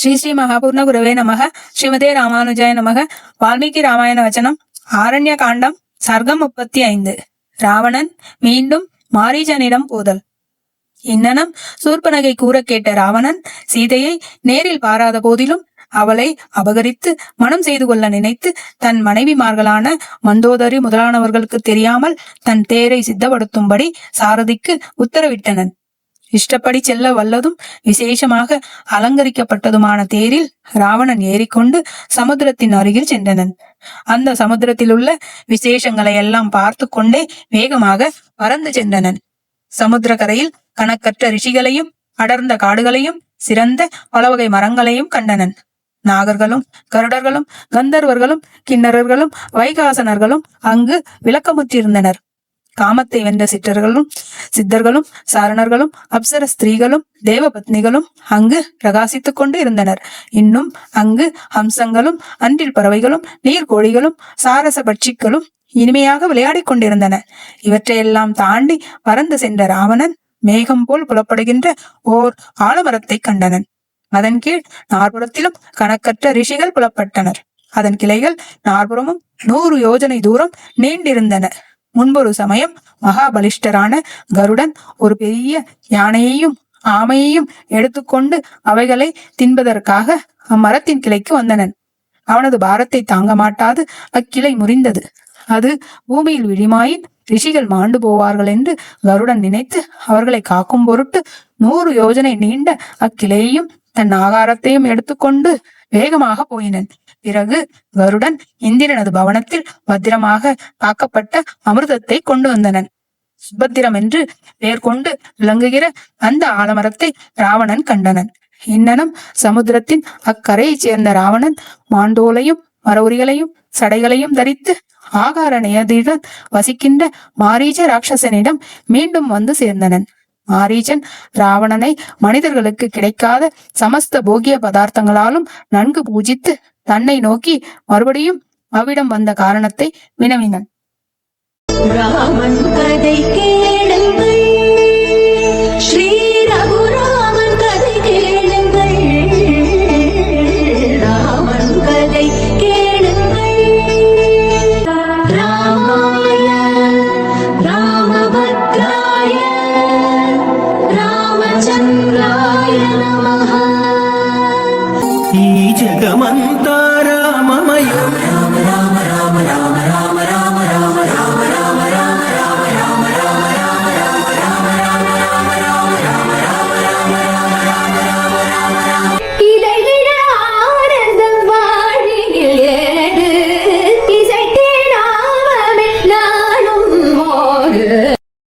ஸ்ரீ மகாபூர்ண குரவே நமக. ஸ்ரீமதே ராமானுஜாய நமக. வால்மீகி ராமாயண வச்சனம். ஆரண்ய காண்டம் சர்க்கம் 35. ராவணன் மீண்டும் மாரீசனிடம் போதல். இன்னனம் சூர்பனகை கூற கேட்ட ராவணன் சீதையை நேரில் பாராத போதிலும் அவளை அபகரித்து மனம் செய்து கொள்ள நினைத்து தன் மனைவிமார்களான மந்தோதரி முதலானவர்களுக்கு தெரியாமல் தன் தேரை சித்தப்படுத்தும்படி சாரதிக்கு உத்தரவிட்டனன். இஷ்டப்படி செல்ல வல்லதும் விசேஷமாக அலங்கரிக்கப்பட்டதுமான தேரில் ராவணன் ஏறிக்கொண்டு சமுத்திரத்தின் அருகில் சென்றனன். அந்த சமுத்திரத்தில் உள்ள விசேஷங்களை எல்லாம் பார்த்து கொண்டே வேகமாக பறந்து சென்றனன். சமுத்திர கரையில் கணக்கற்ற ரிஷிகளையும் அடர்ந்த காடுகளையும் சிறந்த பலவகை மரங்களையும் கண்டனன். நாகர்களும் கருடர்களும் கந்தர்வர்களும் கிண்ணறர்களும் வைகாசனர்களும் அங்கு விளக்கமுற்றிருந்தனர். காமத்தை வென்ற சித்தர்களும் சாரணர்களும் அப்சர ஸ்திரீகளும் தேவபத்னிகளும் அங்கு பிரகாசித்துக் கொண்டு இருந்தனர். இன்னும் அங்கு ஹம்சங்களும் அன்றில் பறவைகளும் நீர்கோழிகளும் சாரச பட்சிகளும் இனிமையாக விளையாடிக் கொண்டிருந்தன. இவற்றையெல்லாம் தாண்டி பறந்து சென்ற ராவணன் மேகம் போல் புலப்படுகின்ற ஓர் ஆலமரத்தை கண்டனன். அதன் கீழ் நாற்புறத்திலும் கணக்கற்ற ரிஷிகள் புலப்பட்டனர். அதன் கிளைகள் நாற்புறமும் 100 யோஜனை தூரம் நீண்டிருந்தன. முன்பொரு சமயம் மகாபலிஷ்டரான கருடன் ஒரு பெரிய யானையையும் ஆமையையும் எடுத்துக்கொண்டு அவைகளை தின்பதற்காக அம்மரத்தின் கிளைக்கு வந்தனன். அவனது பாரத்தை தாங்க மாட்டாது அக்கிளை முறிந்தது. அது பூமியில் விழிமாயின் ரிஷிகள் மாண்டு போவார்கள் என்று கருடன் நினைத்து அவர்களை காக்கும் பொருட்டு 100 யோஜனை நீண்ட அக்கிளையையும் தன் ஆகாரத்தையும் எடுத்துக்கொண்டு வேகமாக போயினன். பிறகு கருடன் இந்திரனது பவனத்தில் பத்திரமாக காக்கப்பட்ட அமிர்தத்தை கொண்டு வந்தனன். சுபத்திரம் என்று பெயர் கொண்டு விளங்குகிற அந்த ஆலமரத்தை ராவணன் கண்டனன். இன்னனும் சமுத்திரத்தின் அக்கரையைச் சேர்ந்த ராவணன் மாண்டோலையும் மரவுரிகளையும் சடைகளையும் தரித்து ஆகார நியதியுடன் வசிக்கின்ற மாரீச ராட்சசனிடம் மீண்டும் வந்து சேர்ந்தனன். மாரீசன் ராவணனை மனிதர்களுக்கு கிடைக்காத சமஸ்த போகிய பதார்த்தங்களாலும் நன்கு பூஜித்து தன்னை நோக்கி மறுபடியும் அவ்விடம் வந்த காரணத்தை வினவினன். ராமன் கதை கேளுங்கள், ஸ்ரீ ரகுராமன் கதை கேளுங்கள், ராமன் கதை கேளுங்கள். ராமாய ராமபத்ராய ராமச்சந்திராய நமஹ. ఈ జగమంతా రామమయం రామ రామ రామ రామ రామ రామ